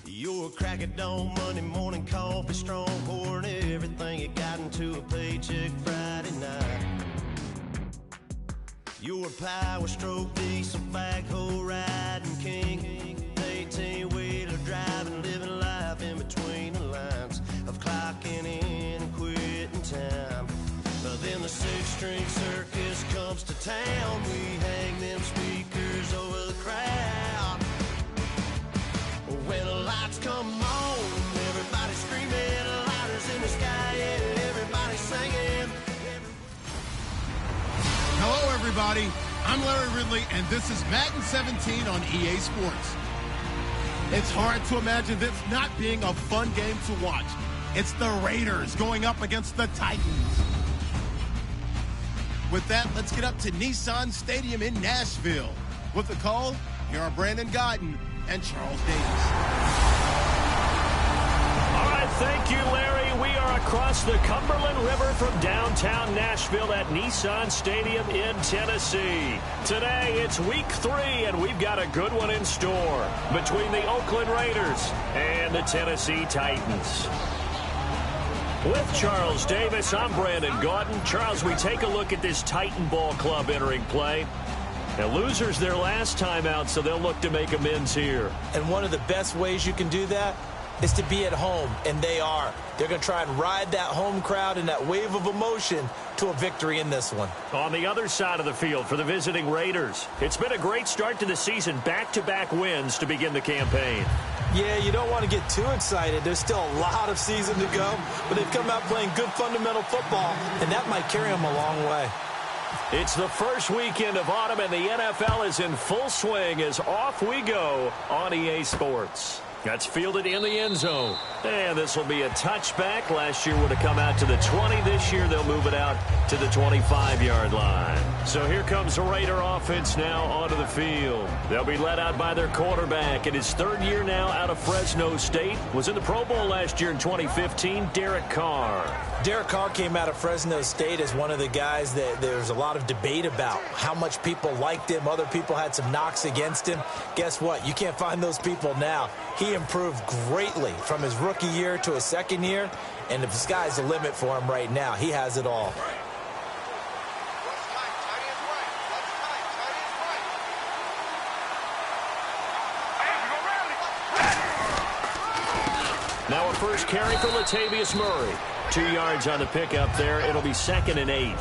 You're a crack at dawn, Monday morning coffee, strong, pouring everything you got into a paycheck Friday night. You're a power stroke, diesel backhoe riding king, 18-wheeler driving, living life in between the lines of clocking in and quitting time. But then the six-string circus comes to town, we hang them speakers over the crowd. When the lights come on, everybody screaming, lighters in the sky, yeah, everybody singing. Hello, everybody. I'm Larry Ridley, and this is Madden 17 on EA Sports. It's hard to imagine this not being a fun game to watch. It's the Raiders going up against the Titans. With that, let's get up to Nissan Stadium in Nashville. With the call, here are Brandon Godden and Charles Davis. All right, thank you, Larry. We are across the Cumberland River from downtown Nashville at Nissan Stadium in Tennessee. Today, it's week 3, and we've got a good one in store between the Oakland Raiders and the Tennessee Titans. With Charles Davis, I'm Brandon Gaudin. Charles, we take a look at this Titan Ball Club entering play. Now, losers their last time out, so they'll look to make amends here. And one of the best ways you can do that is to be at home, and they are. They're going to try and ride that home crowd and that wave of emotion to a victory in this one. On the other side of the field for the visiting Raiders, it's been a great start to the season, back-to-back wins to begin the campaign. Yeah, you don't want to get too excited. There's still a lot of season to go, but they've come out playing good fundamental football, and that might carry them a long way. It's the first weekend of autumn, and the NFL is in full swing as off we go on EA Sports. That's fielded in the end zone. And this will be a touchback. Last year would have come out to the 20. This year they'll move it out to the 25-yard line. So here comes the Raider offense now onto the field. They'll be led out by their quarterback. In his third year now out of Fresno State. Was in the Pro Bowl last year in 2015, Derek Carr. Derek Carr came out of Fresno State as one of the guys that there's a lot of debate about how much people liked him. Other people had some knocks against him. Guess what? You can't find those people now. He improved greatly from his rookie year to his second year, and the sky's the limit for him right now. He has it all. Now a first carry for Latavius Murray. 2 yards on the pickup there. It'll be 2nd and 8.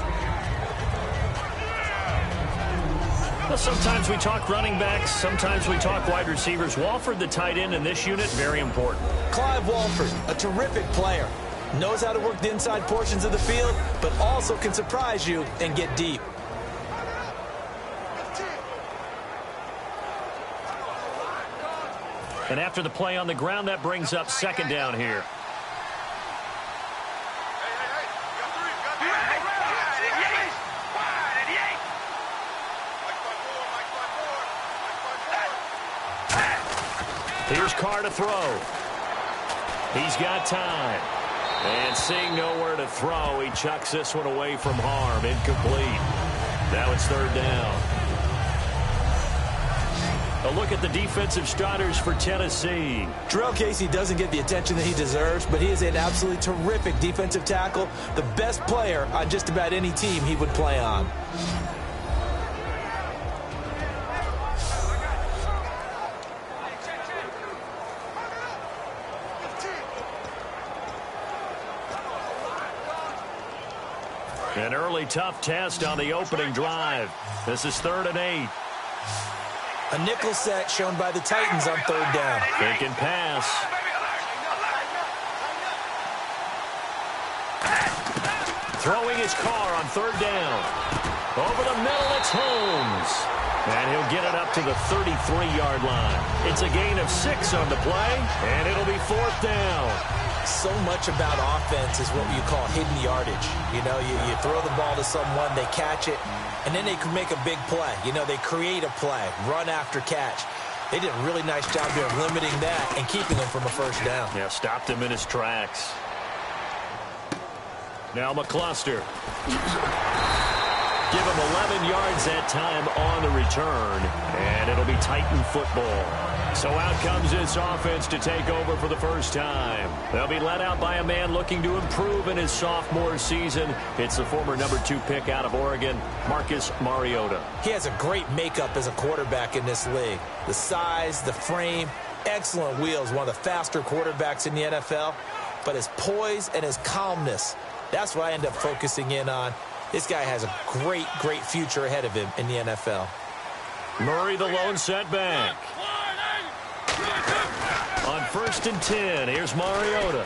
Well, sometimes we talk running backs. Sometimes we talk wide receivers. Walford, the tight end in this unit, very important. Clive Walford, a terrific player. Knows how to work the inside portions of the field, but also can surprise you and get deep. And after the play on the ground, that brings up 2nd down here. Here's Carr to throw. He's got time. And seeing nowhere to throw, he chucks this one away from harm. Incomplete. Now it's 3rd down. A look at the defensive starters for Tennessee. Terrell Casey doesn't get the attention that he deserves, but he is an absolutely terrific defensive tackle, the best player on just about any team he would play on. An early tough test on the opening drive. This is 3rd and 8. A nickel set shown by the Titans on 3rd down. Fake and pass. Throwing his Carr on 3rd down. Over the middle, it's Holmes. And he'll get it up to the 33-yard line. It's a gain of 6 on the play, and it'll be 4th down. So much about offense is what you call hidden yardage. You know, you throw the ball to someone, they catch it, and then they can make a big play. You know, they create a play, run after catch. They did a really nice job here of limiting that and keeping him from a first down. Yeah, stopped him in his tracks. Now McCluster. Give him 11 yards that time on the return, and it'll be Titan football. So out comes this offense to take over for the first time. They'll be led out by a man looking to improve in his sophomore season. It's the former number 2 pick out of Oregon, Marcus Mariota. He has a great makeup as a quarterback in this league. The size, the frame, excellent wheels, one of the faster quarterbacks in the NFL. But his poise and his calmness, that's what I end up focusing in on. This guy has a great, great future ahead of him in the NFL. Murray the lone setback. On 1st and 10, here's Mariota.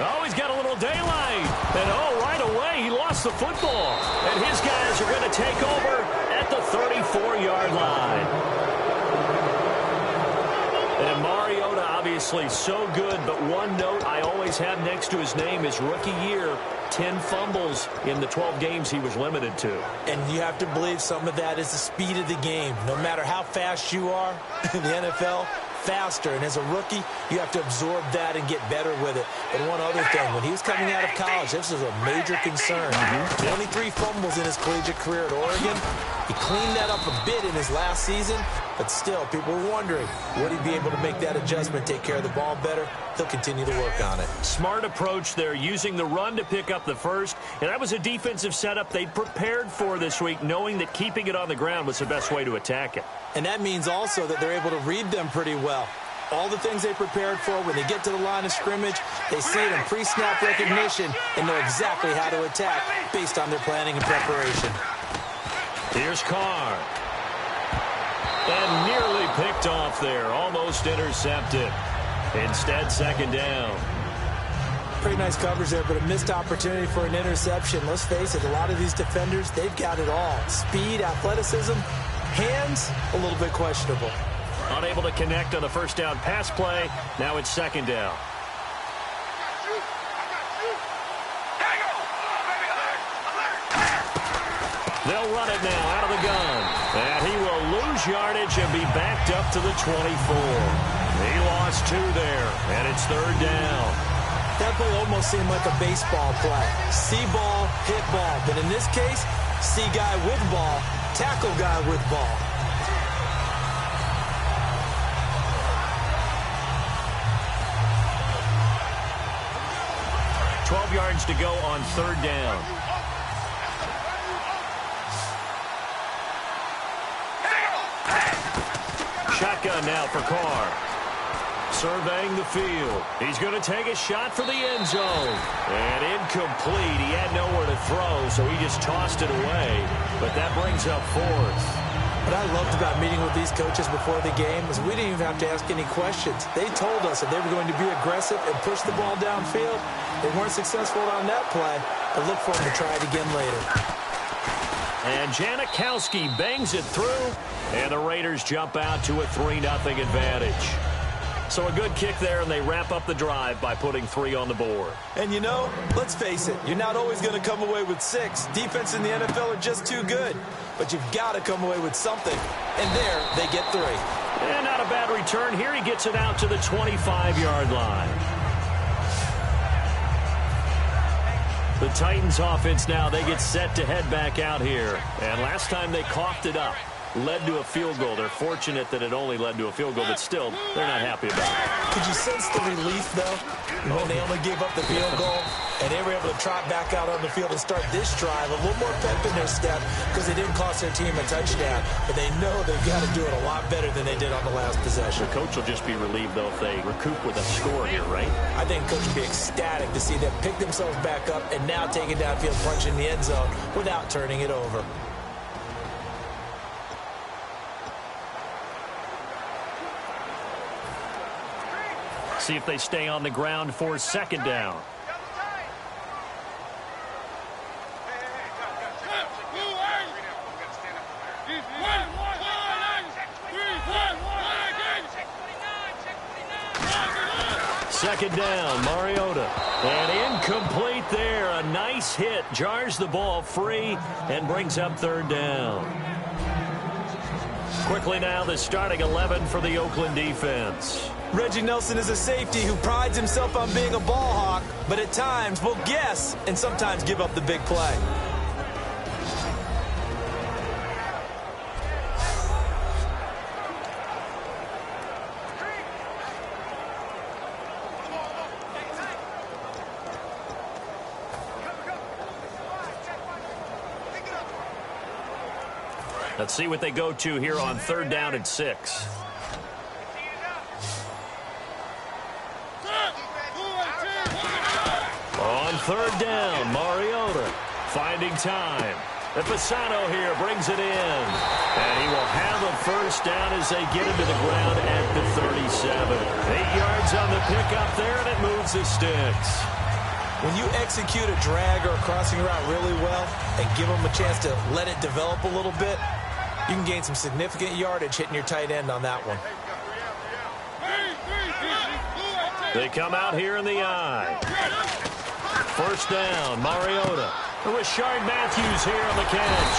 Oh, he's got a little daylight. And, oh, right away, he lost the football. And his guys are going to take over at the 34-yard line. And Mariota, obviously so good, but one note I always have next to his name is rookie year, 10 fumbles in the 12 games he was limited to. And you have to believe some of that is the speed of the game. No matter how fast you are in the NFL, faster. And as a rookie, you have to absorb that and get better with it. But one other thing, when he was coming out of college, this was a major concern. 23 fumbles in his collegiate career at Oregon. He cleaned that up a bit in his last season, but still, people were wondering, would he be able to make that adjustment, take care of the ball better? He'll continue to work on it. Smart approach there, using the run to pick up the first. And that was a defensive setup they'd prepared for this week, knowing that keeping it on the ground was the best way to attack it. And that means also that they're able to read them pretty well. All the things they prepared for, when they get to the line of scrimmage, they see it in pre-snap recognition and know exactly how to attack based on their planning and preparation. Here's Carr. And nearly picked off there, almost intercepted. Instead, 2nd down. Pretty nice coverage there, but a missed opportunity for an interception. Let's face it, a lot of these defenders, they've got it all. Speed, athleticism, hands, a little bit questionable. Unable to connect on the first down pass play. Now it's 2nd down. They'll run it now out of the gun. And he will lose yardage and be backed up to the 24. He lost 2 there, and it's 3rd down. That play almost seemed like a baseball play. See ball, hit ball. But in this case, see guy with ball, tackle guy with ball. Yards to go on 3rd down. Shotgun now for Carr. Surveying the field. He's going to take a shot for the end zone. And incomplete. He had nowhere to throw, so he just tossed it away. But that brings up 4th. What I loved about meeting with these coaches before the game is we didn't even have to ask any questions. They told us that they were going to be aggressive and push the ball downfield. They weren't successful on that play, but look for them to try it again later. And Janikowski bangs it through, and the Raiders jump out to a 3-0 advantage. So a good kick there, and they wrap up the drive by putting 3 on the board. And you know, let's face it, you're not always going to come away with 6. Defense in the NFL are just too good. But you've got to come away with something. And there, they get 3. And not a bad return. Here he gets it out to the 25-yard line. The Titans offense now, they get set to head back out here. And last time they coughed it up. Led to a field goal. They're fortunate that it only led to a field goal, but still, they're not happy about it. Could you sense the relief, though, when they only gave up the field goal and they were able to trot back out on the field and start this drive? A little more pep in their step because they didn't cost their team a touchdown, but they know they've got to do it a lot better than they did on the last possession. The coach will just be relieved, though, if they recoup with a score here, right? I think the coach will be ecstatic to see them pick themselves back up and now take it downfield, punch in the end zone without turning it over. See if they stay on the ground for 2nd down. Second down, Mariota. And incomplete there. A nice hit. Jars the ball free and brings up 3rd down. Quickly now, the starting 11 for the Oakland defense. Reggie Nelson is a safety who prides himself on being a ball hawk, but at times will guess and sometimes give up the big play. Let's see what they go to here on 3rd down and 6. On 3rd down, Mariota finding time. And Fasano here brings it in. And he will have a 1st down as they get him to the ground at the 37. 8 yards on the pickup there, and it moves the sticks. When you execute a drag or a crossing route really well and give them a chance to let it develop a little bit, you can gain some significant yardage hitting your tight end on that one. They come out here in the eye. 1st down, Mariota. Rashard Matthews here on the catch.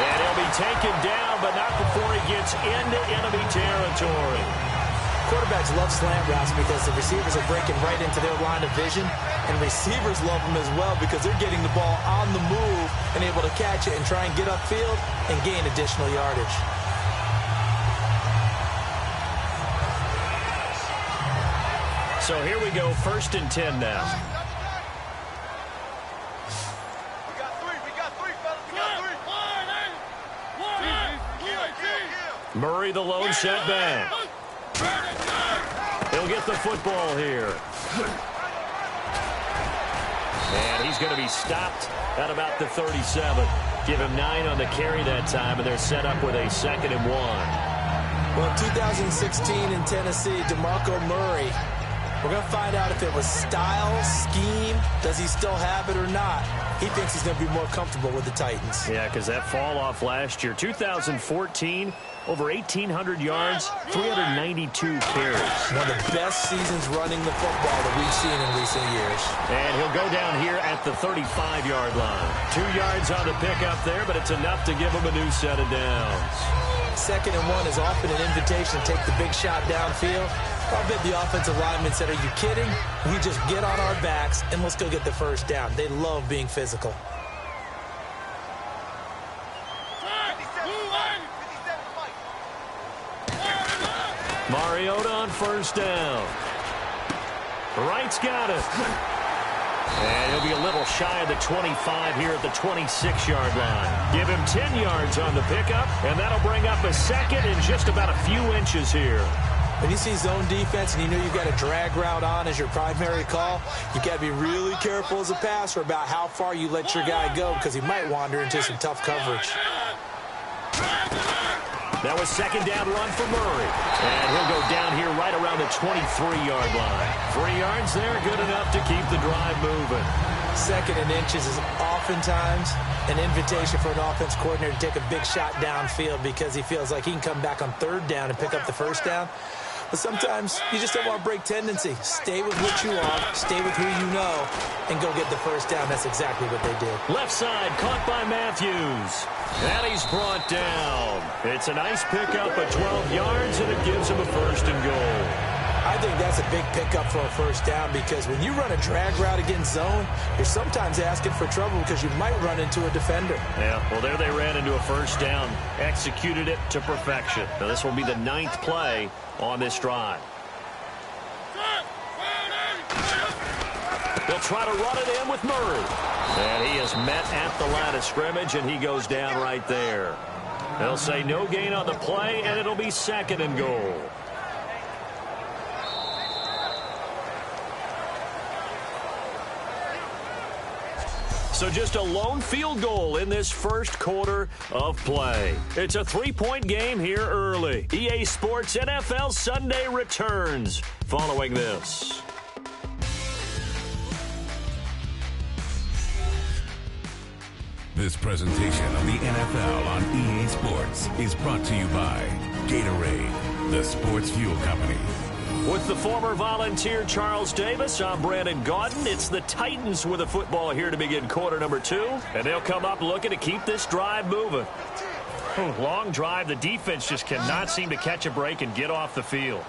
And he'll be taken down, but not before he gets into enemy territory. Quarterbacks love slant routes because the receivers are breaking right into their line of vision, and receivers love them as well because they're getting the ball on the move and able to catch it and try and get upfield and gain additional yardage. So here we go, 1st and 10 now. Murray, the lone setback. He'll get the football here. And he's going to be stopped at about the 37. Give him 9 on the carry that time, and they're set up with a 2nd and 1. Well, in 2016 in Tennessee, DeMarco Murray, we're going to find out if it was style, scheme, does he still have it or not. He thinks he's going to be more comfortable with the Titans. Yeah, because that fall off last year, 2014, over 1,800 yards, 392 carries. One of the best seasons running the football that we've seen in recent years. And he'll go down here at the 35-yard line. 2 yards on the pickup there, but it's enough to give him a new set of downs. 2nd and 1 is often an invitation to take the big shot downfield. I'll bet the offensive linemen said, are you kidding? We just get on our backs and let's go get the 1st down. They love being physical. Mariota on 1st down. Wright's got it. And he'll be a little shy of the 25 here at the 26-yard line. Give him 10 yards on the pickup, and that'll bring up a 2nd and just about a few inches here. When you see zone defense and you know you've got a drag route on as your primary call, you got to be really careful as a passer about how far you let your guy go because he might wander into some tough coverage. That was 2nd down run for Murray. And he'll go down here right around the 23-yard line. 3 yards there, good enough to keep the drive moving. 2nd and inches is oftentimes an invitation for an offense coordinator to take a big shot downfield because he feels like he can come back on 3rd down and pick up the 1st down. But sometimes you just don't want to break tendency. Stay with what you are, stay with who you know, and go get the 1st down. That's exactly what they did. Left side, caught by Matthews. And he's brought down. It's a nice pickup of 12 yards, and it gives him a 1st and goal. I think that's a big pickup for a 1st down because when you run a drag route against zone, you're sometimes asking for trouble because you might run into a defender. Yeah, well, there they ran into a 1st down, executed it to perfection. Now, this will be the 9th play on this drive. They'll try to run it in with Murray. And he is met at the line of scrimmage, and he goes down right there. They'll say no gain on the play, and it'll be 2nd and goal. So just a lone field goal in this 1st quarter of play. It's a 3-point game here early. EA Sports NFL Sunday returns following this. This presentation of the NFL on EA Sports is brought to you by Gatorade, the sports fuel company. With the former Volunteer Charles Davis, I'm Brandon Gaudin. It's the Titans with a football here to begin quarter number 2. And they'll come up looking to keep this drive moving. Long drive. The defense just cannot seem to catch a break and get off the field.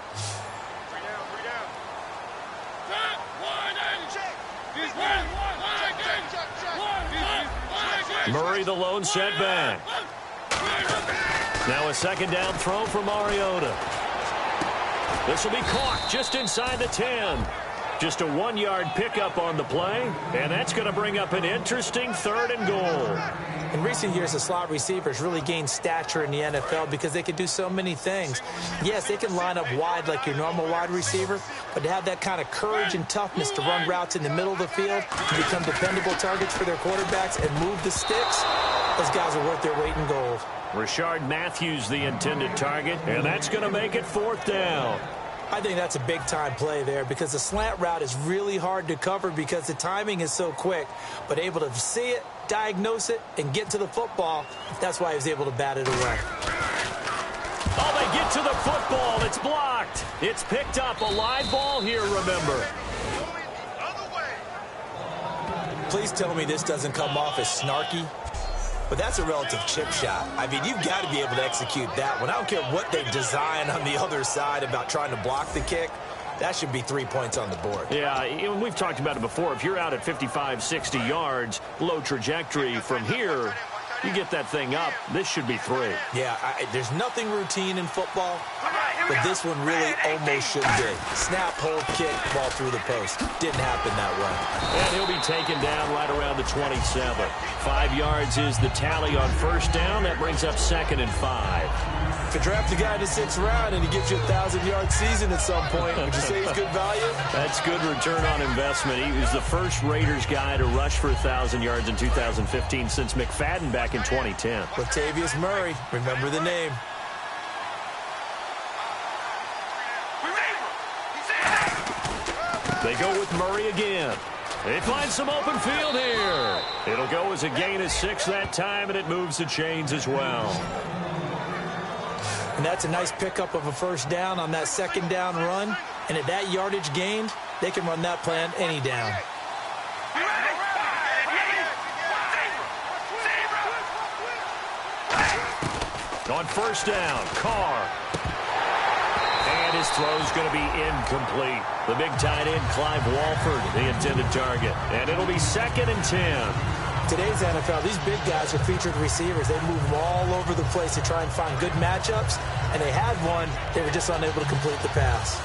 Murray, the lone setback. Now a second down throw for Mariota. This will be caught just inside the 10. Just a 1-yard pickup on the play, and that's going to bring up an interesting 3rd and goal. In recent years, the slot receivers really gained stature in the NFL because they can do so many things. Yes, they can line up wide like your normal wide receiver, but to have that kind of courage and toughness to run routes in the middle of the field, to become dependable targets for their quarterbacks and move the sticks, those guys are worth their weight in gold. Rashard Matthews, the intended target, and that's going to make it 4th down. I think that's a big-time play there because the slant route is really hard to cover because the timing is so quick. But able to see it, diagnose it, and get to the football, that's why he was able to bat it away. Oh, they get to the football. It's blocked. It's picked up. A live ball here, remember. Please tell me this doesn't come off as snarky. But that's a relative chip shot. I mean, you've got to be able to execute that one. I don't care what they design on the other side about trying to block the kick. That should be 3 points on the board. Yeah, we've talked about it before. If you're out at 55, 60 yards, low trajectory from here, you get that thing up, this should be 3. Yeah, there's nothing routine in football, but this one really almost should be. Snap, hold, kick, ball through the post. Didn't happen that way. And he'll be taken down right around the 27. 5 yards is the tally on 1st down. That brings up 2nd and 5. If you draft a guy in the 6th round and he gives you a 1,000-yard season at some point, would you say he's good value? That's good return on investment. He was the first Raiders guy to rush for 1,000 yards in 2015 since McFadden back in 2010. Latavius Murray, remember the name. They go with Murray again. They find some open field here. It'll go as a gain of 6 that time, and it moves the chains as well. And that's a nice pickup of a 1st down on that 2nd down run. And at that yardage gained, they can run that plan any down. On 1st down, Carr. And his throw's going to be incomplete. The big tight end, Clive Walford, the intended target. And it'll be 2nd and 10. Today's NFL, these big guys are featured receivers. They move them all over the place to try and find good matchups. And they had one. They were just unable to complete the pass.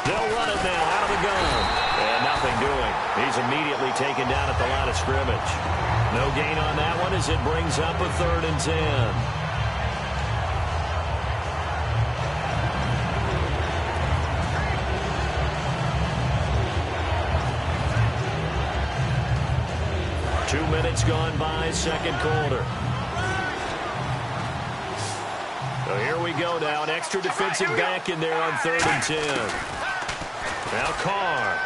They'll run it now out of the gun. And nothing doing. He's immediately taken down at the line of scrimmage. No gain on that one as it brings up a 3rd and 10. Minutes gone by, 2nd quarter. So here we go now. An extra defensive back in there on 3rd and 10. Now Carr.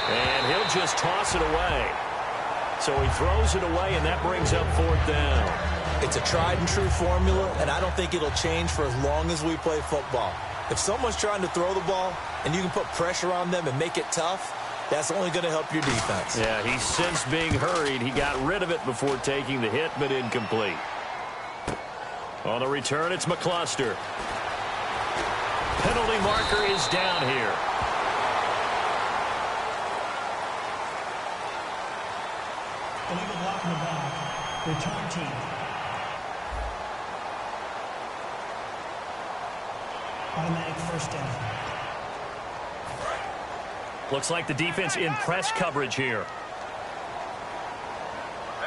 And he'll just toss it away. So he throws it away, and that brings up 4th down. It's a tried and true formula, and I don't think it'll change for as long as we play football. If someone's trying to throw the ball and you can put pressure on them and make it tough, that's only going to help your defense. Yeah, he's since being hurried. He got rid of it before taking the hit, but incomplete. On the return, it's McCluster. Penalty marker is down here. Illegal block in the back. Return team. Automatic 1st down. Looks like the defense in press coverage here.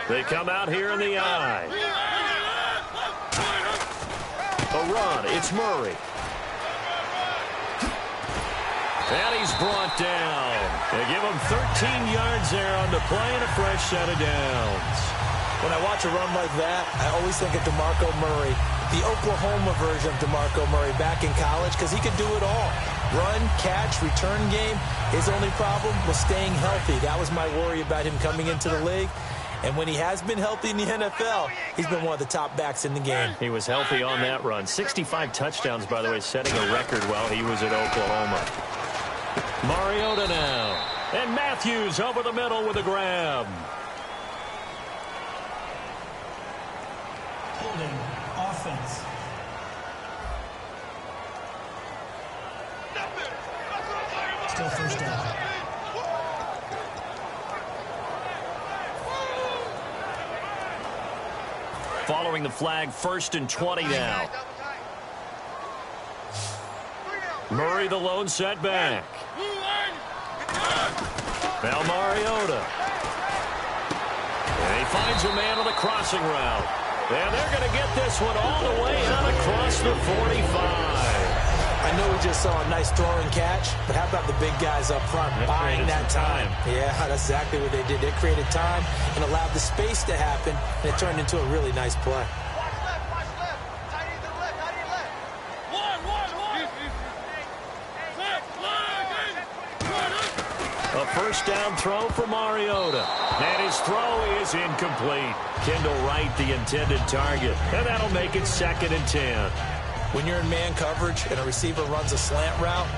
They come out here in the eye. A run. It's Murray. And he's brought down. They give him 13 yards there on the play and a fresh set of downs. When I watch a run like that, I always think of DeMarco Murray, the Oklahoma version of DeMarco Murray back in college, because he could do it all. Run, catch, return game. His only problem was staying healthy. That was my worry about him coming into the league. And when he has been healthy in the NFL, he's been one of the top backs in the game. He was healthy on that run. 65 touchdowns, by the way, setting a record while he was at Oklahoma. Mariota now. And Matthews over the middle with a grab. Holding offense. Still first down. Following the flag, 1st and 20 now. Murray the lone setback. Now Mariota. And he finds a man on the crossing route. And they're going to get this one all the way out across the 45. I know we just saw a nice throw and catch, but how about the big guys up front buying that time? Yeah, that's exactly what they did. They created time and allowed the space to happen, and it turned into a really nice play. A first down throw for Mariota. And his throw is incomplete. Kendall Wright, the intended target. And that'll make it 2nd and 10. When you're in man coverage and a receiver runs a slant route,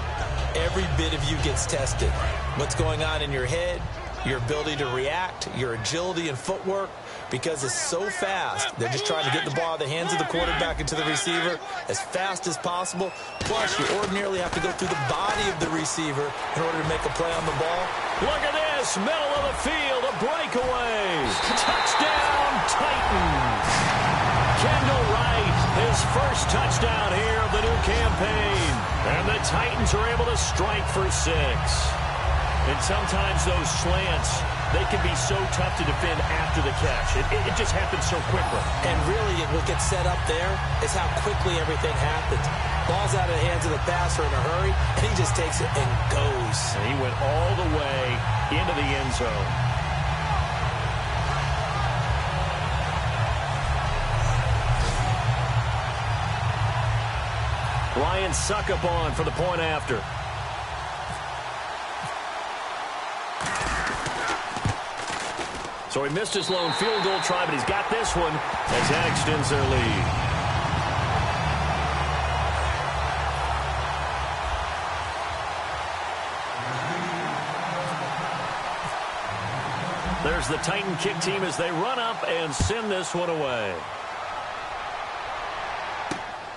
every bit of you gets tested. What's going on in your head, your ability to react, your agility and footwork, because it's so fast. They're just trying to get the ball out of the hands of the quarterback into the receiver as fast as possible. Plus, you ordinarily have to go through the body of the receiver in order to make a play on the ball. Look at this, middle of the field, a breakaway. Touchdown, Titans. Kendall Wright, his first touchdown here of the new campaign. And the Titans are able to strike for 6. And sometimes those slants, they can be so tough to defend after the catch. It just happens so quickly. And really, what gets set up there is how quickly everything happens. Ball's out of the hands of the passer in a hurry, and he just takes it and goes. And he went all the way into the end zone. Ryan Suckup on for the point after. So he missed his lone field goal try, but he's got this one as that extends their lead. There's the Titan kick team as they run up and send this one away.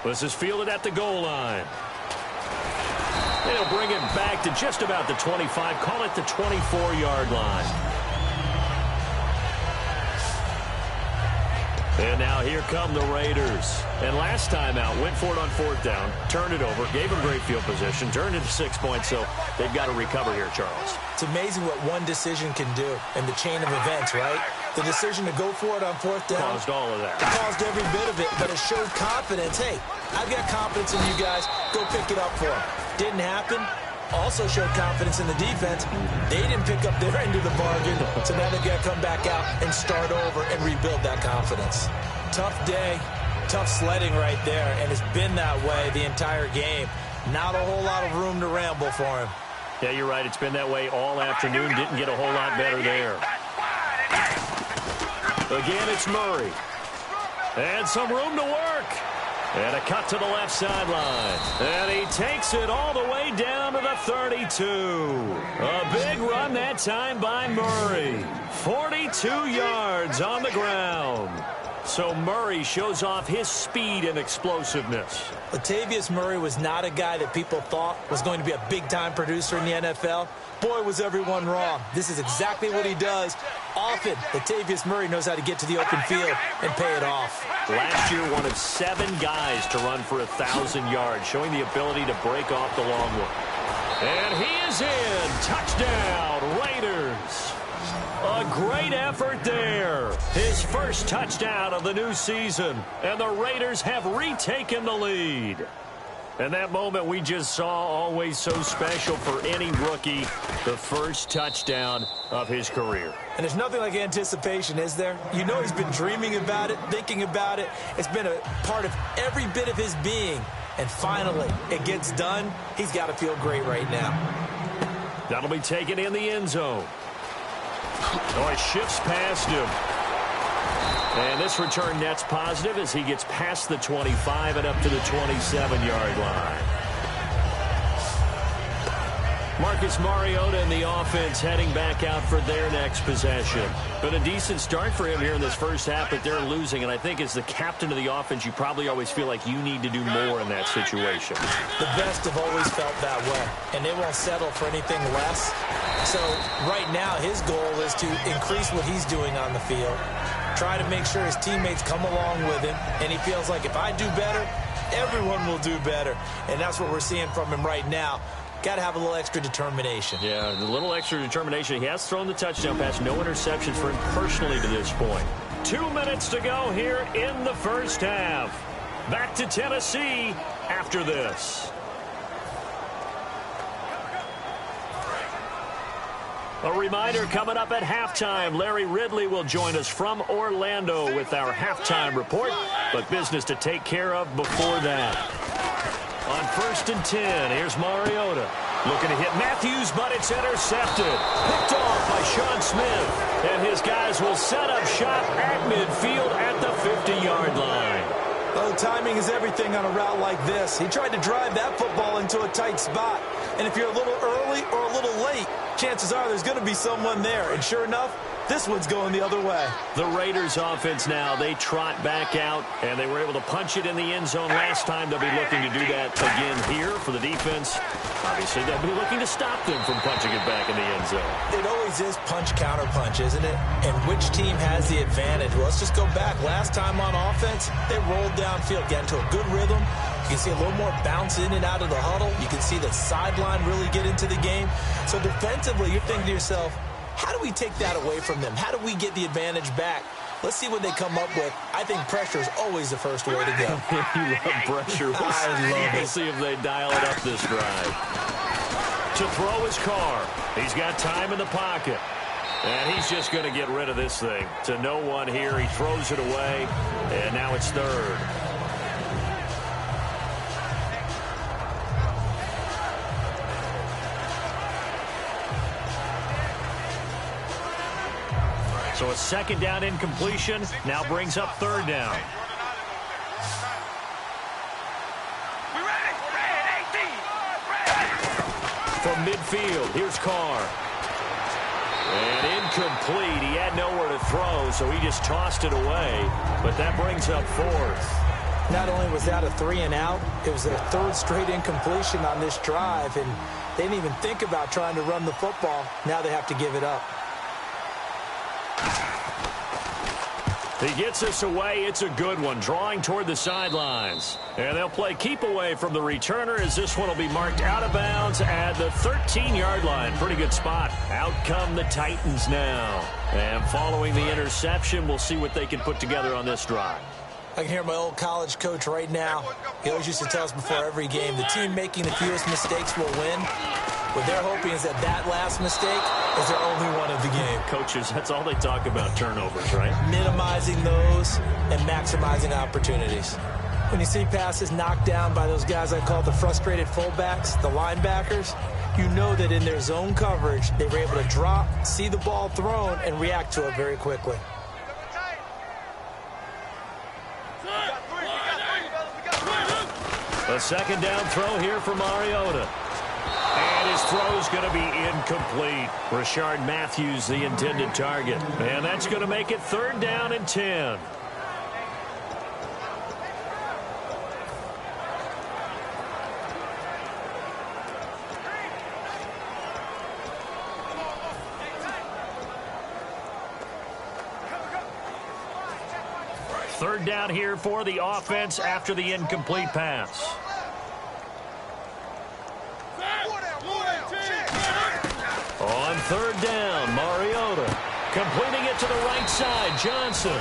This is fielded at the goal line. They'll bring it back to just about the 25, call it the 24-yard line. And now here come the Raiders. And last time out, went for it on 4th down, turned it over, gave them great field position, turned it to 6 points, so they've got to recover here, Charles. It's amazing what one decision can do in the chain of events, right? The decision to go for it on 4th down Caused all of that. Caused every bit of it, but it showed confidence. Hey, I've got confidence in you guys. Go pick it up for them. Didn't happen. Also showed confidence in the defense. They didn't pick up their end of the bargain, so now they've got to come back out and start over and rebuild that confidence. Tough day, tough sledding right there, and it's been that way the entire game. Not a whole lot of room to ramble for him. Yeah, you're right. It's been that way all afternoon. Didn't get a whole lot better there. Again, it's Murray. And some room to work. And a cut to the left sideline. And he takes it all the way down to the 32. A big run that time by Murray. 42 yards on the ground. So Murray shows off his speed and explosiveness. Latavius Murray was not a guy that people thought was going to be a big-time producer in the NFL. Boy, was everyone wrong. This is exactly what he does. Often, Latavius Murray knows how to get to the open field and pay it off. Last year, one of 7 guys to run for 1,000 yards, showing the ability to break off the long one. And he is in. Touchdown, Raiders. A great effort there. His first touchdown of the new season. And the Raiders have retaken the lead. And that moment we just saw, always so special for any rookie. The first touchdown of his career. And there's nothing like anticipation, is there? You know he's been dreaming about it, thinking about it. It's been a part of every bit of his being. And finally, it gets done. He's got to feel great right now. That'll be taken in the end zone. Oh, he shifts past him. And this return net's positive as he gets past the 25 and up to the 27-yard line. Marcus Mariota and the offense heading back out for their next possession. Been a decent start for him here in this first half, but they're losing. And I think as the captain of the offense, you probably always feel like you need to do more in that situation. The best have always felt that way, and they won't settle for anything less. So right now his goal is to increase what he's doing on the field, try to make sure his teammates come along with him, and he feels like if I do better, everyone will do better. And that's what we're seeing from him right now. Got to have a little extra determination. Yeah, the little extra determination. He has thrown the touchdown pass. No interceptions for him personally to this point. 2 minutes to go here in the first half. Back to Tennessee after this. A reminder coming up at halftime. Larry Ridley will join us from Orlando with our halftime report. But business to take care of before that. On 1st and 10, here's Mariota. Looking to hit Matthews, but it's intercepted. Picked off by Sean Smith. And his guys will set up shop at midfield at the 50-yard line. Oh, timing is everything on a route like this. He tried to drive that football into a tight spot. And if you're a little early or a little late, chances are there's going to be someone there. And sure enough, this one's going the other way. The Raiders offense now, they trot back out, and they were able to punch it in the end zone last time. They'll be looking to do that again here for the defense. Obviously, they'll be looking to stop them from punching it back in the end zone. It always is punch-counter-punch, isn't it? And which team has the advantage? Well, let's just go back. Last time on offense, they rolled downfield, got into a good rhythm. You can see a little more bounce in and out of the huddle. You can see the sideline really get into the game. So defensively, you're thinking to yourself, how do we take that away from them? How do we get the advantage back? Let's see what they come up with. I think pressure is always the first way to go. You love pressure. We'll see if they dial it up this drive. To throw his car. He's got time in the pocket. And he's just going to get rid of this thing. To no one here. He throws it away. And now it's 3rd. So a 2nd down incompletion now brings up 3rd down. From midfield, here's Carr. And incomplete. He had nowhere to throw, so he just tossed it away. But that brings up 4th. Not only was that a 3-and-out, it was their 3rd straight incompletion on this drive, and they didn't even think about trying to run the football. Now they have to give it up. He gets us away. It's a good one, drawing toward the sidelines. And they'll play keep away from the returner as this one will be marked out of bounds at the 13-yard line. Pretty good spot. Out come the Titans now. And following the interception, we'll see what they can put together on this drive. I can hear my old college coach right now. He always used to tell us before every game, the team making the fewest mistakes will win. What they're hoping is that that last mistake is their only one of the game. Coaches, that's all they talk about, turnovers, right? Minimizing those and maximizing opportunities. When you see passes knocked down by those guys I call the frustrated fullbacks, the linebackers, you know that in their zone coverage, they were able to drop, see the ball thrown, and react to it very quickly. A 2nd down throw here for Mariota. And his throw is going to be incomplete. Rashard Matthews, the intended target. And that's going to make it 3rd down and 10. Third down here for the offense after the incomplete pass. On 3rd down, Mariota completing it to the right side, Johnson.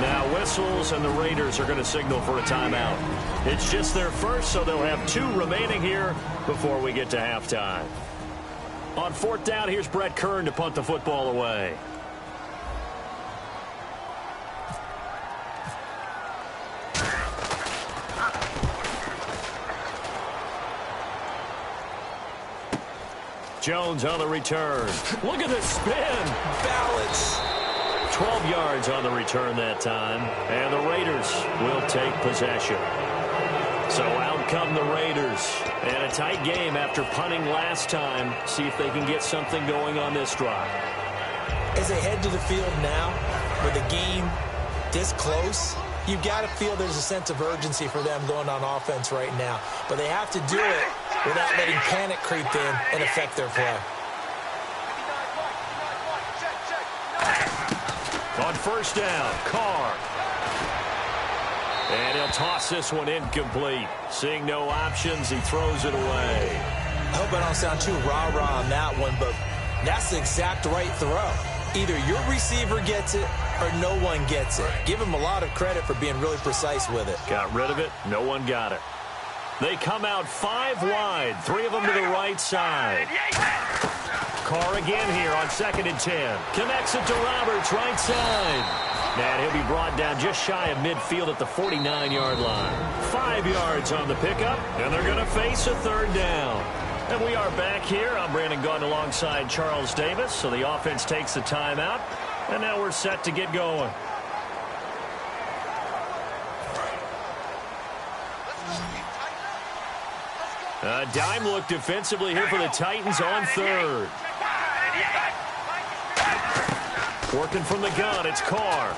Now whistles, and the Raiders are going to signal for a timeout. It's just their first, so they'll have 2 remaining here before we get to halftime. On 4th down, here's Brett Kern to punt the football away. Jones on the return. Look at the spin. Balance. 12 5 yards on the return that time. And the Raiders will take possession. So out come the Raiders. And a tight game after punting last time. See if they can get something going on this drive. As they head to the field now, with the game this close, you've got to feel there's a sense of urgency for them going on offense right now. But they have to do it without letting panic creep in and affect their play. On first down, Carr. And he'll toss this one incomplete. Seeing no options, he throws it away. I hope I don't sound too rah-rah on that one, but that's the exact right throw. Either your receiver gets it or no one gets it. Give him a lot of credit for being really precise with it. Got rid of it. No one got it. They come out 5 wide. 3 of them to the right side. Carr again here on 2nd and 10. Connects it to Roberts, right side. And he'll be brought down just shy of midfield at the 49-yard line. 5 yards on the pickup, and they're going to face a 3rd down. And we are back here. I'm Brandon Gunn alongside Charles Davis. So the offense takes the timeout, and now we're set to get going. A dime look defensively here for the Titans on 3rd. Working from the gun, it's Carr.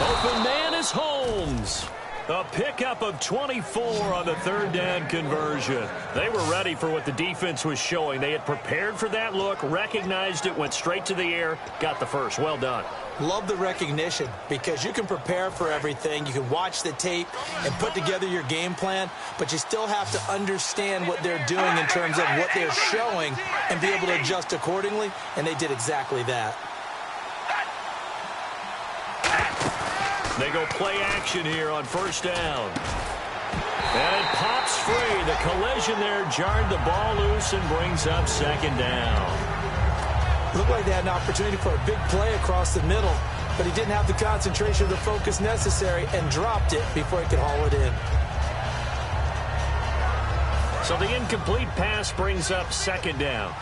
Open man is Holmes. A pickup of 24 on the 3rd down conversion. They were ready for what the defense was showing. They had prepared for that look, recognized it, went straight to the air, got the first. Well done. Love the recognition because you can prepare for everything. You can watch the tape and put together your game plan, but you still have to understand what they're doing in terms of what they're showing and be able to adjust accordingly, and they did exactly that. They go play action here on 1st down. And it pops free. The collision there jarred the ball loose and brings up 2nd down. Looked like they had an opportunity for a big play across the middle, but he didn't have the concentration or the focus necessary and dropped it before he could haul it in. So the incomplete pass brings up 2nd down.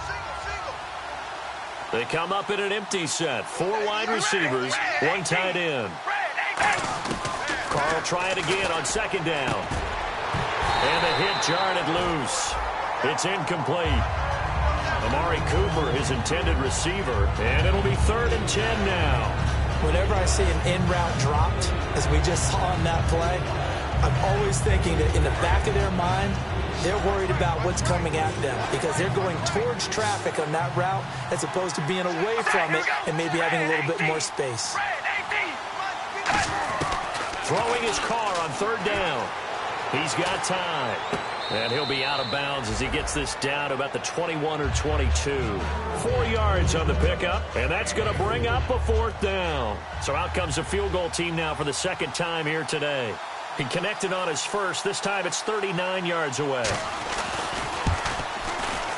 They come up in an empty set. 4 wide receivers, 1 tight end. Carr will try it again on 2nd down. And the hit jarred it loose. It's incomplete. Amari Cooper, his intended receiver, and it'll be 3rd and 10 now. Whenever I see an in-route dropped, as we just saw on that play, I'm always thinking that in the back of their mind, they're worried about what's coming at them because they're going towards traffic on that route as opposed to being away from it and maybe having a little bit more space. Throwing his Carr on 3rd down. He's got time. And he'll be out of bounds as he gets this down to about the 21 or 22. 4 yards on the pickup, and that's going to bring up a 4th down. So out comes the field goal team now for the 2nd time here today. He connected on his first. This time it's 39 yards away.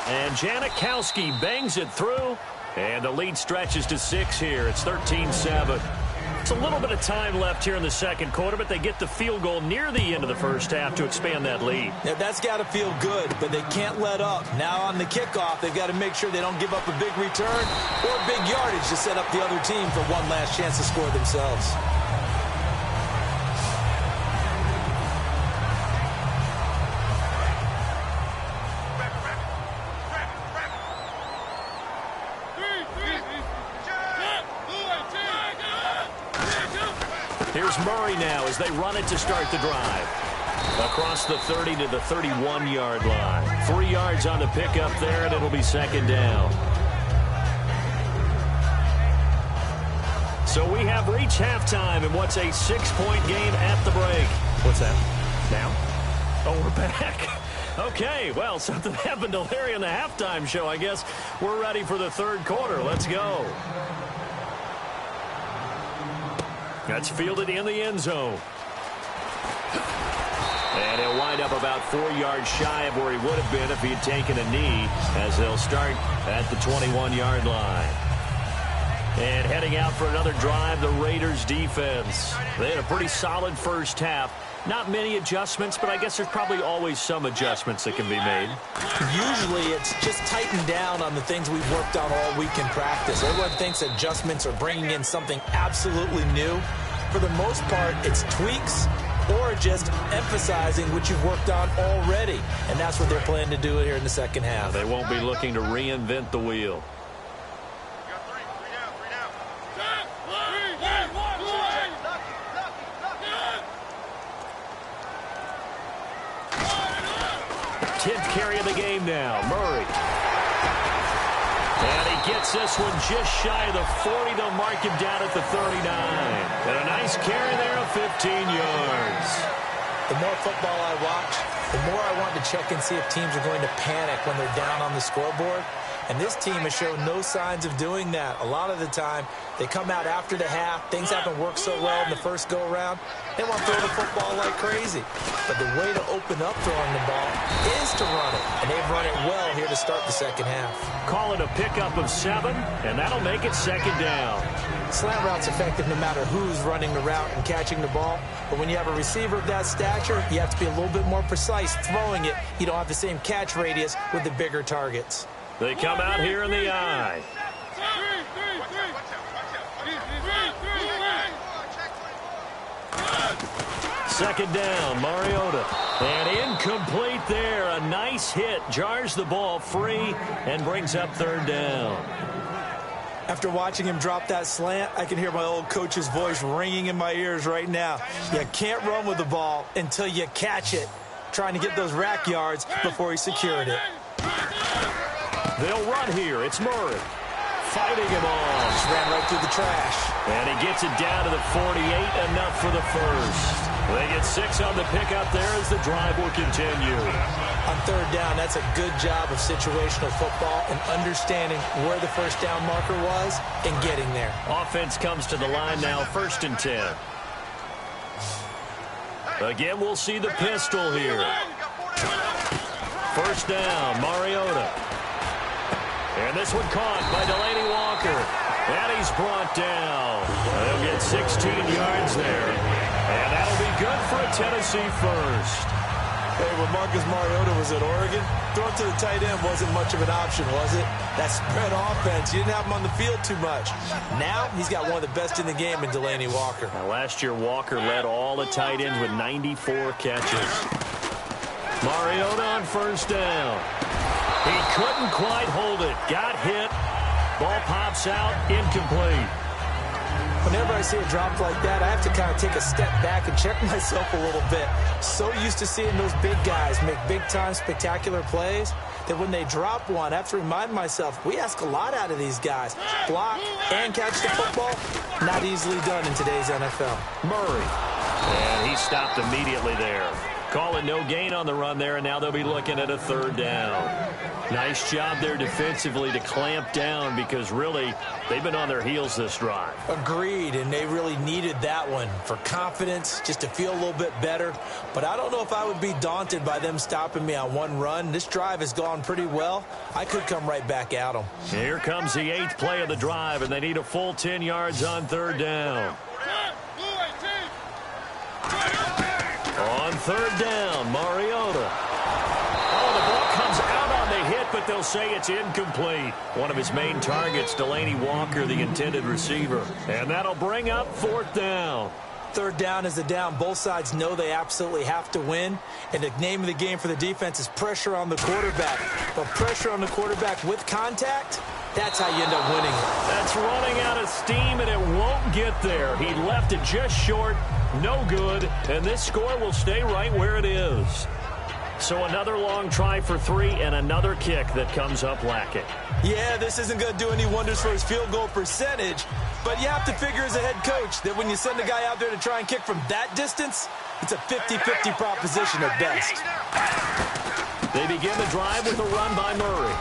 And Janikowski bangs it through, and the lead stretches to 6 here. It's 13-7. It's a little bit of time left here in the 2nd quarter, but they get the field goal near the end of the 1st half to expand that lead. Yeah, that's got to feel good, but they can't let up. Now on the kickoff, they've got to make sure they don't give up a big return or big yardage to set up the other team for one last chance to score themselves. Here's Murray now as they run it to start the drive. Across the 30 to the 31-yard line. 3 yards on the pickup there, and it'll be 2nd down. So we have reached halftime in what's a 6-point game at the break. What's that? Now? Oh, we're back. Okay, well, something happened to Larry on the halftime show, I guess. We're ready for the 3rd quarter. Let's go. That's fielded in the end zone. And he'll wind up about 4 yards shy of where he would have been if he had taken a knee, as they'll start at the 21-yard line. And heading out for another drive, the Raiders defense. They had a pretty solid 1st half. Not many adjustments, but I guess there's probably always some adjustments that can be made. Usually it's just tightened down on the things we've worked on all week in practice. Everyone thinks adjustments are bringing in something absolutely new. For the most part, it's tweaks or just emphasizing what you've worked on already. And that's what they're planning to do here in the second half. They won't be looking to reinvent the wheel. Carry of the game now, Murray. And he gets this one just shy of the 40. They'll mark him down at the 39. And a nice carry there of 15 yards. The more football I watch, the more I want to check and see if teams are going to panic when they're down on the scoreboard. And this team has shown no signs of doing that. A lot of the time, they come out after the half. Things haven't worked so well in the first go-around. They want to throw the football like crazy. But the way to open up throwing the ball is to run it. And they've run it well here to start the second half. Call it a pickup of 7, and that'll make it second down. Slant route's effective no matter who's running the route and catching the ball. But when you have a receiver of that stature, you have to be a little bit more precise throwing it. You don't have the same catch radius with the bigger targets. They come out here in the eye. Second down, Mariota. And incomplete there. A nice hit. Jars the ball free and brings up third down. After watching him drop that slant, I can hear my old coach's voice ringing in my ears right now. You can't run with the ball until you catch it. Trying to get those rack yards before he secured it. They'll run here. It's Murray. Fighting him off. Just ran right through the trash. And he gets it down to the 48. Enough for the first. They get 6 on the pickup there as the drive will continue. On third down, that's a good job of situational football and understanding where the first down marker was and getting there. Offense comes to the line now, 1st and 10. Again, we'll see the pistol here. First down, Mariota. And this one caught by Delaney Walker. And he's brought down. They'll get 16 yards there. And that'll be good for a Tennessee first. Hey, when Marcus Mariota was at Oregon, throwing to the tight end wasn't much of an option, was it? That spread offense, you didn't have him on the field too much. Now, he's got one of the best in the game in Delaney Walker. Now, last year, Walker led all the tight ends with 94 catches. Mariota on first down. He couldn't quite hold it. Got hit. Ball pops out. Incomplete. Whenever I see a drop like that, I have to kind of take a step back and check myself a little bit. So used to seeing those big guys make big-time spectacular plays that when they drop one, I have to remind myself, we ask a lot out of these guys. Block and catch the football, not easily done in today's NFL. Murray. And he stopped immediately there. Call it no gain on the run there, and now they'll be looking at a third down. Nice job there defensively to clamp down because really they've been on their heels this drive. Agreed, and they really needed that one for confidence, just to feel a little bit better. But I don't know if I would be daunted by them stopping me on one run. This drive has gone pretty well. I could come right back at them. Here comes the 8th play of the drive, and they need a full 10 yards on third down. On third down, Mariota. Oh, the ball comes out on the hit, but they'll say it's incomplete. One of his main targets, Delaney Walker, the intended receiver. And that'll bring up 4th down. Third down is the down. Both sides know they absolutely have to win. And the name of the game for the defense is pressure on the quarterback. But pressure on the quarterback with contact, that's how you end up winning it. That's running out of steam, and it won't get there. He left it just short. No good. And this score will stay right where it is. So another long try for 3 and another kick that comes up lacking. Yeah, this isn't going to do any wonders for his field goal percentage, but you have to figure as a head coach that when you send a guy out there to try and kick from that distance, it's a 50-50 proposition at best. They begin the drive with a run by Murray.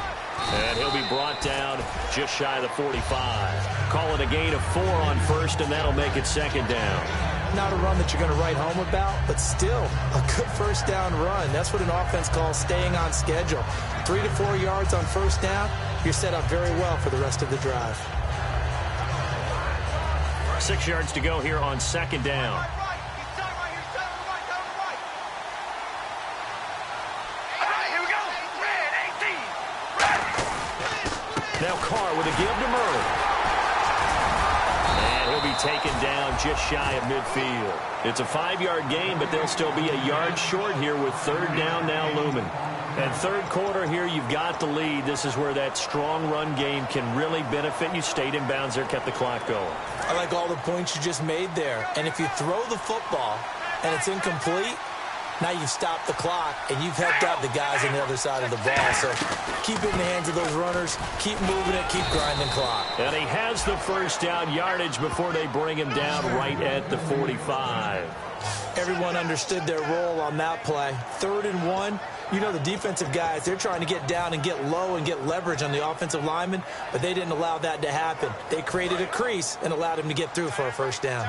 And he'll be brought down just shy of the 45. Call it a gain of 4 on first, and that'll make it second down. Not a run that you're going to write home about, but still a good first down run. That's what an offense calls staying on schedule. 3 to 4 yards on first down, you're set up very well for the rest of the drive. 6 yards to go here on second down. Carr with a give to Murray. And he'll be taken down just shy of midfield. It's a 5-yard gain, but they'll still be a yard short here with third down now looming. And third quarter here, you've got the lead. This is where that strong run game can really benefit you. Stayed in bounds there, kept the clock going. I like all the points you just made there. And if you throw the football and it's incomplete, now you've stopped the clock and you've helped out the guys on the other side of the ball. So keep it in the hands of those runners. Keep moving it. Keep grinding clock. And he has the first down yardage before they bring him down right at the 45. Everyone understood their role on that play. 3rd and 1. You know the defensive guys, they're trying to get down and get low and get leverage on the offensive lineman, but they didn't allow that to happen. They created a crease and allowed him to get through for a first down.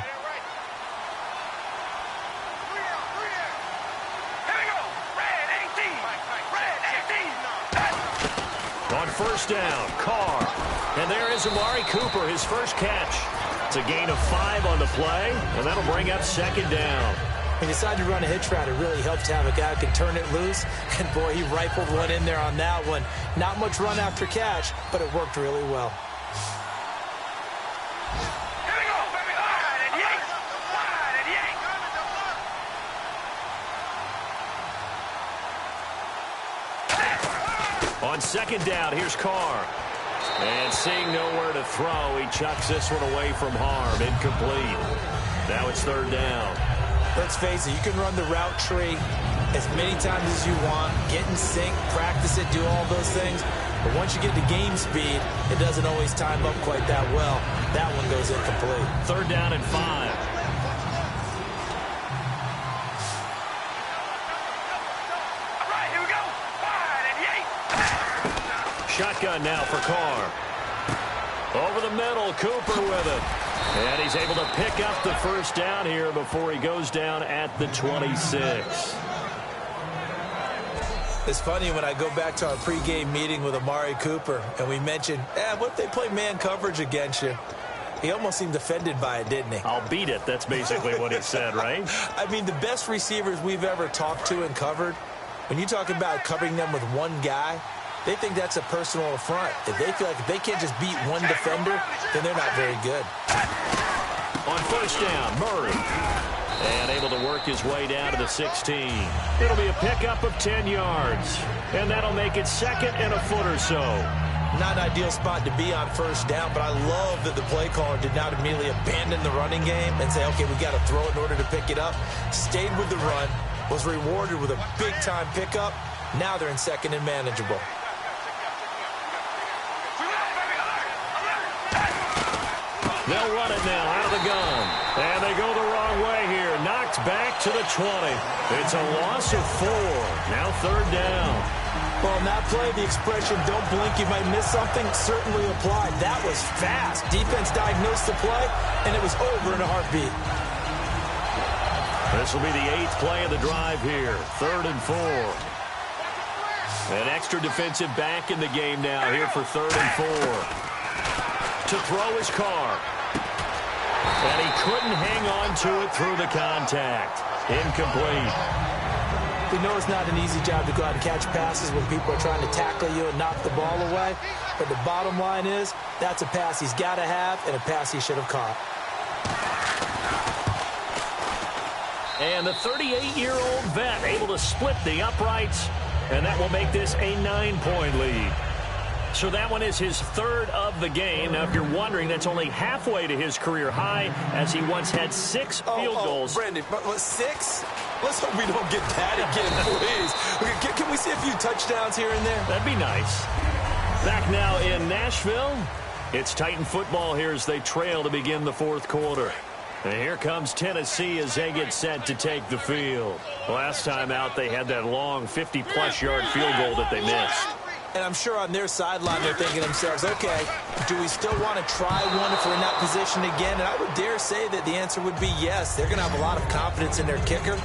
On first down, Carr. And there is Amari Cooper, his first catch. It's a gain of 5 on the play, and that'll bring up second down. He decided to run a hitch route. It really helped to have a guy who can turn it loose. And, boy, he rifled one in there on that one. Not much run after catch, but it worked really well. On second down, here's Carr. And seeing nowhere to throw, he chucks this one away from harm. Incomplete. Now it's third down. Let's face it, you can run the route tree as many times as you want, get in sync, practice it, do all those things. But once you get to game speed, it doesn't always time up quite that well. That one goes incomplete. Third down and 5. Shotgun now for Carr. Over the middle, Cooper with it. And he's able to pick up the first down here before he goes down at the 26. It's funny when I go back to our pregame meeting with Amari Cooper and we mentioned, what if they play man coverage against you? He almost seemed offended by it, didn't he? I'll beat it. That's basically what he said, right? I mean, the best receivers we've ever talked to and covered, when you talk about covering them with one guy, they think that's a personal affront. If they feel like if they can't just beat one defender, then they're not very good. On first down, Murray. And able to work his way down to the 16. It'll be a pickup of 10 yards. And that'll make it second and a foot or so. Not an ideal spot to be on first down, but I love that the play caller did not immediately abandon the running game and say, okay, we got to throw it in order to pick it up. Stayed with the run, was rewarded with a big-time pickup. Now they're in second and manageable. They'll run it now out of the gun. And they go the wrong way here. Knocked back to the 20. It's a loss of 4. Now third down. Well, on that play, the expression, don't blink, you might miss something, certainly applied. That was fast. Defense diagnosed the play, and it was over in a heartbeat. This will be the 8th play of the drive here. 3rd and 4. An extra defensive back in the game now here for 3rd and 4. To throw his Carr. And he couldn't hang on to it through the contact. Incomplete. We know it's not an easy job to go out and catch passes when people are trying to tackle you and knock the ball away. But the bottom line is, that's a pass he's got to have and a pass he should have caught. And the 38-year-old vet able to split the uprights. And that will make this a 9-point lead. So that one is his 3rd of the game. Now, if you're wondering, that's only halfway to his career high, as he once had 6 field goals. Brandon, 6? Let's hope we don't get that again, please. Can we see a few touchdowns here and there? That'd be nice. Back now in Nashville. It's Titan football here as they trail to begin the 4th quarter. And here comes Tennessee as they get set to take the field. Last time out, they had that long 50-plus yard field goal that they missed. And I'm sure on their sideline they're thinking to themselves, okay, do we still want to try one if we're in that position again? And I would dare say that the answer would be yes. They're going to have a lot of confidence in their kicker.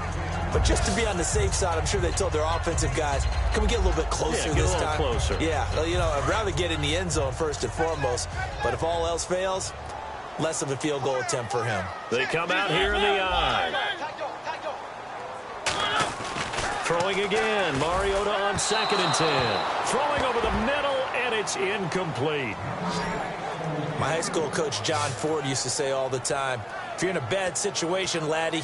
But just to be on the safe side, I'm sure they told their offensive guys, can we get a little bit closer this time? Closer. Yeah, you know, I'd rather get in the end zone first and foremost. But if all else fails, less of a field goal attempt for him. They come out here in the eye. Throwing again, Mariota on 2nd and 10. Throwing over the middle, and it's incomplete. My high school coach, John Ford, used to say all the time, if you're in a bad situation, laddie,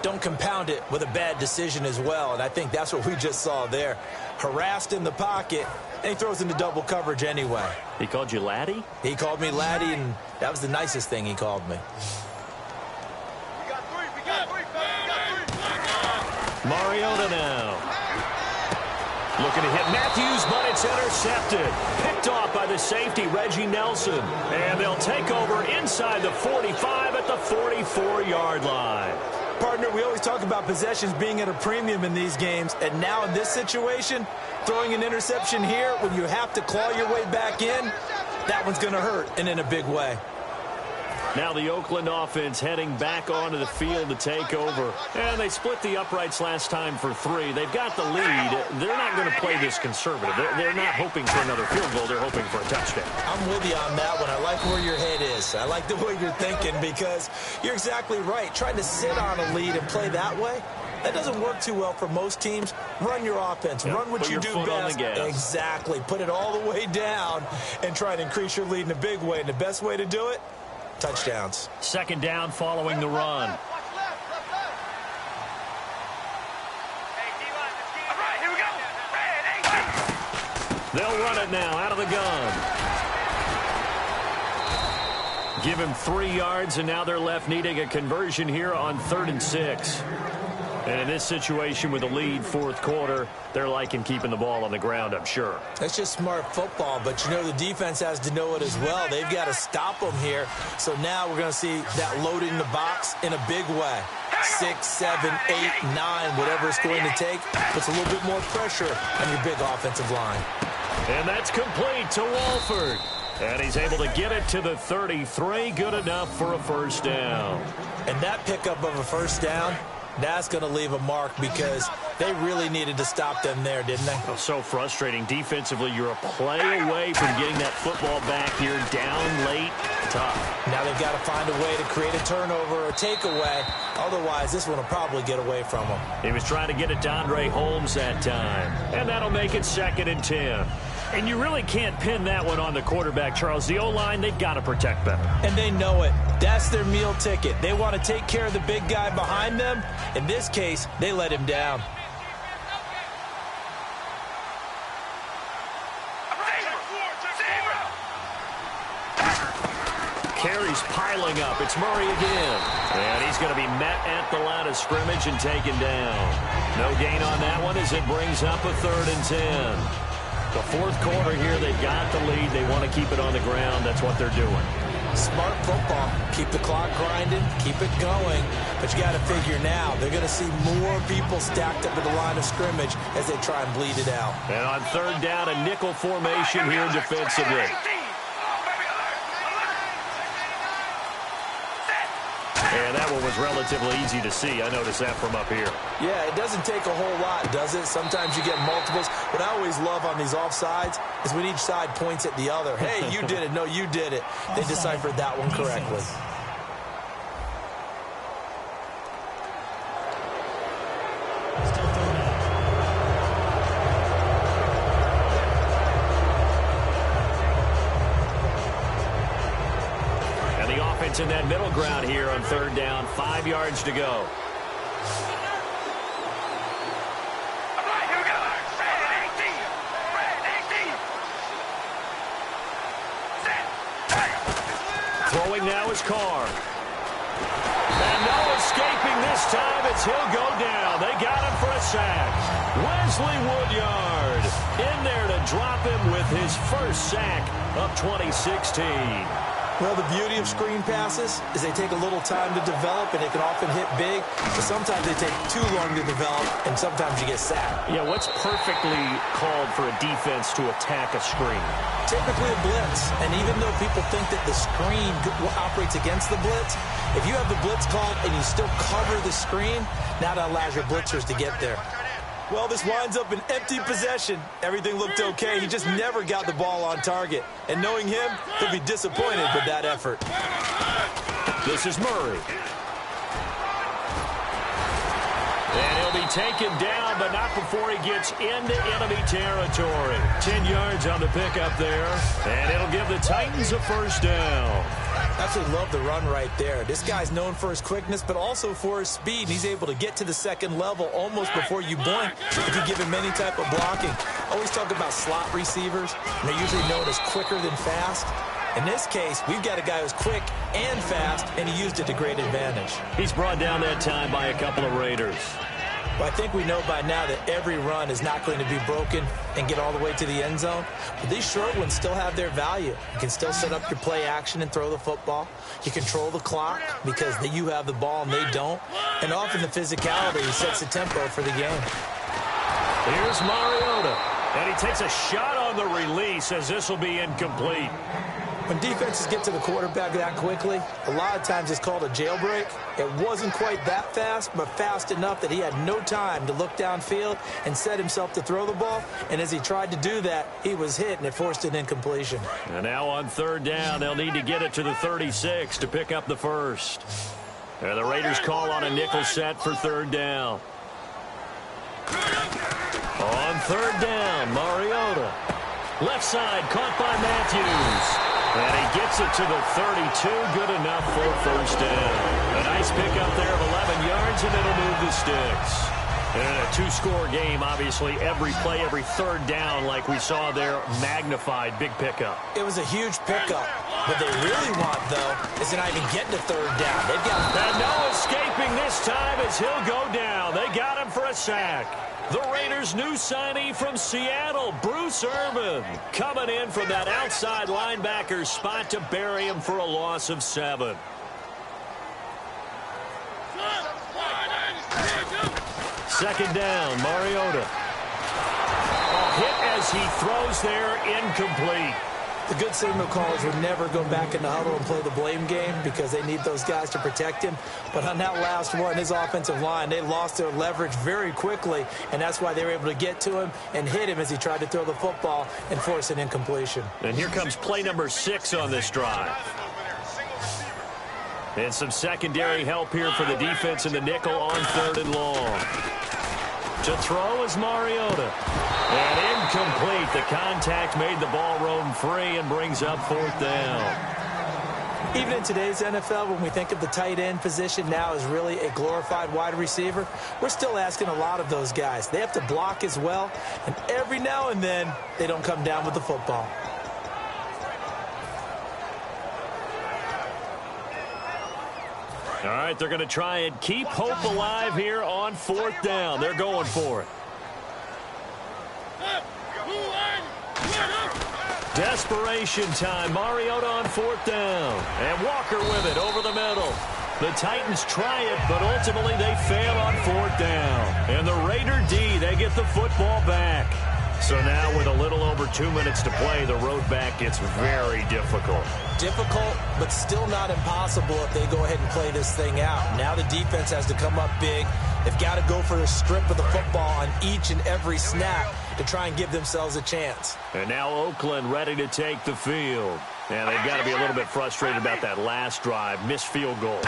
don't compound it with a bad decision as well. And I think that's what we just saw there. Harassed in the pocket, and he throws into double coverage anyway. He called you laddie? He called me laddie, and that was the nicest thing he called me. Mariota now. Looking to hit Matthews, but it's intercepted. Picked off by the safety, Reggie Nelson. And they'll take over inside the 45 at the 44-yard line. Partner, we always talk about possessions being at a premium in these games. And now in this situation, throwing an interception here when you have to claw your way back in, that one's going to hurt, and in a big way. Now the Oakland offense heading back onto the field to take over. And they split the uprights last time for 3. They've got the lead. They're not going to play this conservative. They're not hoping for another field goal. They're hoping for a touchdown. I'm with you on that one. I like where your head is. I like the way you're thinking because you're exactly right. Trying to sit on a lead and play that way, that doesn't work too well for most teams. Run your offense. Yep. Run what Put you your do foot on best. the gas. Exactly. Put it all the way down and try and increase your lead in a big way. And the best way to do it, touchdowns. Second down following the run. They'll run it now out of the gun. Give him 3 yards, and now they're left needing a conversion here on 3rd and 6. And in this situation with a lead, 4th quarter, they're liking keeping the ball on the ground, I'm sure. That's just smart football, but you know the defense has to know it as well. They've got to stop them here. So now we're going to see that loading the box in a big way. 6, 7, 8, 9, whatever it's going to take, puts a little bit more pressure on your big offensive line. And that's complete to Walford. And he's able to get it to the 33. Good enough for a first down. And that pickup of a first down, that's going to leave a mark because they really needed to stop them there, didn't they? Oh, so frustrating. Defensively, you're a play away from getting that football back here. Down late, tough. Now they've got to find a way to create a turnover or takeaway. Otherwise, this one will probably get away from them. He was trying to get it to Andre Holmes that time. And that'll make it 2nd and 10. And you really can't pin that one on the quarterback, Charles. The O-line, they've got to protect better. And they know it. That's their meal ticket. They want to take care of the big guy behind them. In this case, they let him down. Carries piling up. It's Murray again. And he's going to be met at the line of scrimmage and taken down. No gain on that one as it brings up a 3rd and 10. The 4th quarter here, they've got the lead. They want to keep it on the ground. That's what they're doing. Smart football. Keep the clock grinding. Keep it going. But you got to figure now, they're going to see more people stacked up at the line of scrimmage as they try and bleed it out. And on 3rd down, a nickel formation here defensively. And that one was relatively easy to see. I noticed that from up here. Yeah, it doesn't take a whole lot, does it? Sometimes you get multiples. What I always love on these offsides is when each side points at the other. Hey, you did it. No, you did it. They deciphered that one correctly. In that middle ground here on 3rd down, 5 yards to go. Throwing now is Carr. And no escaping this time as he'll go down. They got him for a sack. Wesley Woodyard in there to drop him with his first sack of 2016. Well, the beauty of screen passes is they take a little time to develop, and they can often hit big, but sometimes they take too long to develop, and sometimes you get sacked. Yeah, what's perfectly called for a defense to attack a screen? Typically a blitz, and even though people think that the screen operates against the blitz, if you have the blitz called and you still cover the screen, now that allows your blitzers to get there. Well, this winds up an empty possession. Everything looked okay. He just never got the ball on target. And knowing him, he'll be disappointed with that effort. This is Murray. And he'll be taken down, but not before he gets into enemy territory. 10 yards on the pickup there, and it'll give the Titans a first down. Absolutely love the run right there. This guy's known for his quickness, but also for his speed. And he's able to get to the second level almost before you blink if you give him any type of blocking. I always talk about slot receivers, and they're usually known as quicker than fast. In this case, we've got a guy who's quick and fast, and he used it to great advantage. He's brought down that time by a couple of Raiders. Well, I think we know by now that every run is not going to be broken and get all the way to the end zone. But these short ones still have their value. You can still set up your play action and throw the football. You control the clock because you have the ball and they don't. And often the physicality sets the tempo for the game. Here's Mariota. And he takes a shot on the release as this will be incomplete. When defenses get to the quarterback that quickly, a lot of times it's called a jailbreak. It wasn't quite that fast, but fast enough that he had no time to look downfield and set himself to throw the ball. And as he tried to do that, he was hit, and it forced an incompletion. And now on third down, they'll need to get it to the 36 to pick up the first. And the Raiders call on a nickel set for third down. On third down, Mariota. Left side, caught by Matthews. And he gets it to the 32, good enough for first down. A nice pickup there of 11 yards, and it'll move the sticks. And in a two-score game, obviously, every play, every third down, like we saw there, magnified, big pickup. It was a huge pickup. What they really want, though, is to not even get to third down. They've got... And no escaping this time as he'll go down. They got him for a sack. The Raiders' new signee from Seattle, Bruce Irvin, coming in from that outside linebacker spot to bury him for a loss of 7. Second down, Mariota. Hit as he throws there, incomplete. The good signal callers would never go back in the huddle and play the blame game because they need those guys to protect him. But on that last one, his offensive line, they lost their leverage very quickly, and that's why they were able to get to him and hit him as he tried to throw the football and force an incompletion. And here comes play number 6 on this drive. And some secondary help here for the defense in the nickel on third and long. To throw is Mariota. And incomplete. The contact made the ball roam free and brings up fourth down. Even in today's NFL, when we think of the tight end position now as really a glorified wide receiver, we're still asking a lot of those guys. They have to block as well, and every now and then, they don't come down with the football. All right, they're going to try and keep hope alive here on fourth down. They're going for it. Desperation time. Mariota on fourth down. And Walker with it over the middle. The Titans try it, but ultimately they fail on fourth down. And the Raider D, they get the football back. So now with a little over 2 minutes to play, the road back gets very difficult. Difficult, but still not impossible if they go ahead and play this thing out. Now the defense has to come up big. They've got to go for the strip of the football on each and every snap to try and give themselves a chance. And now Oakland ready to take the field. And they've got to be a little bit frustrated about that last drive, missed field goal.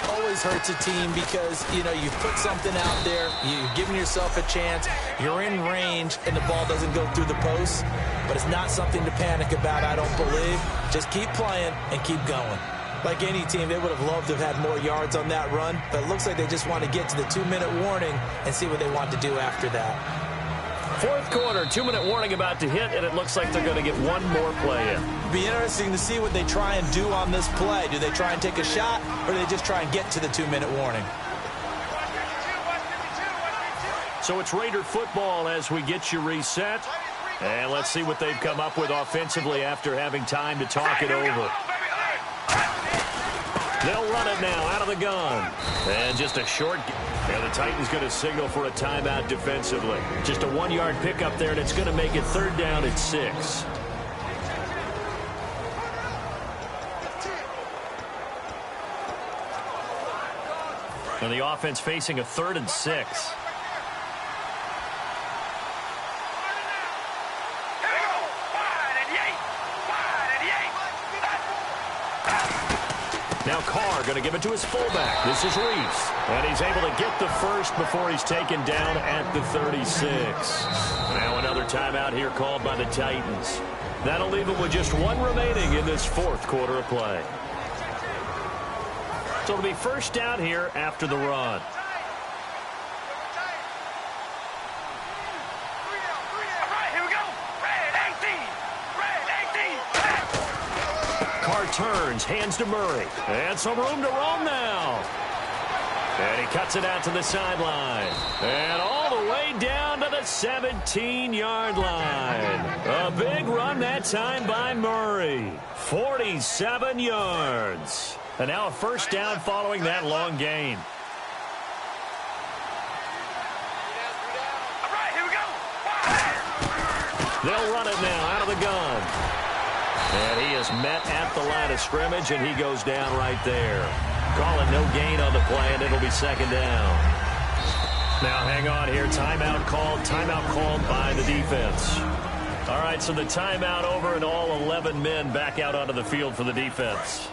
Always hurts a team because, you've put something out there, you've given yourself a chance, you're in range, and the ball doesn't go through the post. But it's not something to panic about, I don't believe. Just keep playing and keep going. Like any team, they would have loved to have had more yards on that run, but it looks like they just want to get to the 2-minute warning and see what they want to do after that. Fourth quarter, 2-minute warning about to hit, and it looks like they're going to get one more play in. It'll be interesting to see what they try and do on this play. Do they try and take a shot, or do they just try and get to the 2-minute warning? So it's Raider football as we get you reset. And let's see what they've come up with offensively after having time to talk it over. They'll run it now out of the gun. And just a short... And the Titans going to signal for a timeout defensively. Just a 1-yard pickup there, and it's going to make it third down at 6. And the offense facing a 3rd and 6. Now Carr going to give it to his fullback. This is Reese. And he's able to get the first before he's taken down at the 36. Now another timeout here called by the Titans. That'll leave them with just one remaining in this fourth quarter of play. So it'll be first down here after the run. Carr turns, hands to Murray. And some room to roam now. And he cuts it out to the sideline. And all the way down to the 17-yard line. A big run that time by Murray. 47 yards. And now a first down following that long gain. They'll run it now out of the gun. And he is met at the line of scrimmage, and he goes down right there. Calling no gain on the play, and it'll be second down. Now hang on here. Timeout called by the defense. All right, so the timeout over, and all 11 men back out onto the field for the defense.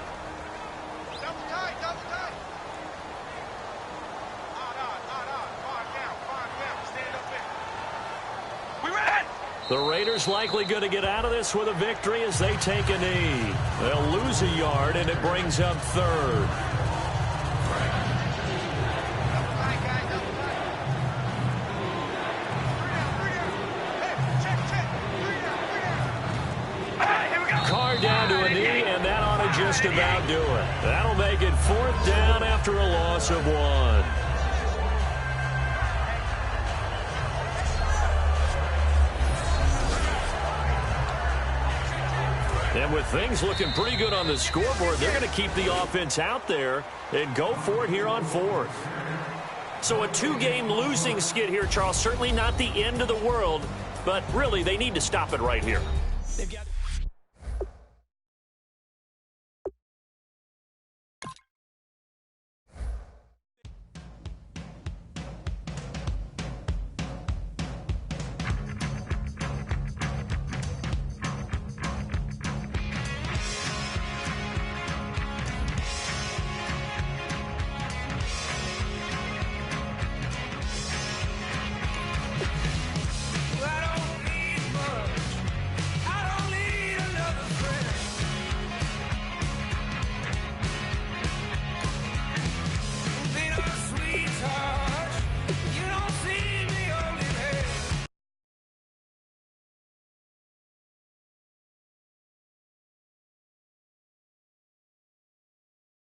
The Raiders likely going to get out of this with a victory as they take a knee. They'll lose a yard, and it brings up third. Carr down to a knee, and that ought to just about do it. That'll make it fourth down after a loss of one. And with things looking pretty good on the scoreboard, they're going to keep the offense out there and go for it here on fourth. So a two-game losing skid here, Charles. Certainly not the end of the world, but really they need to stop it right here. They've got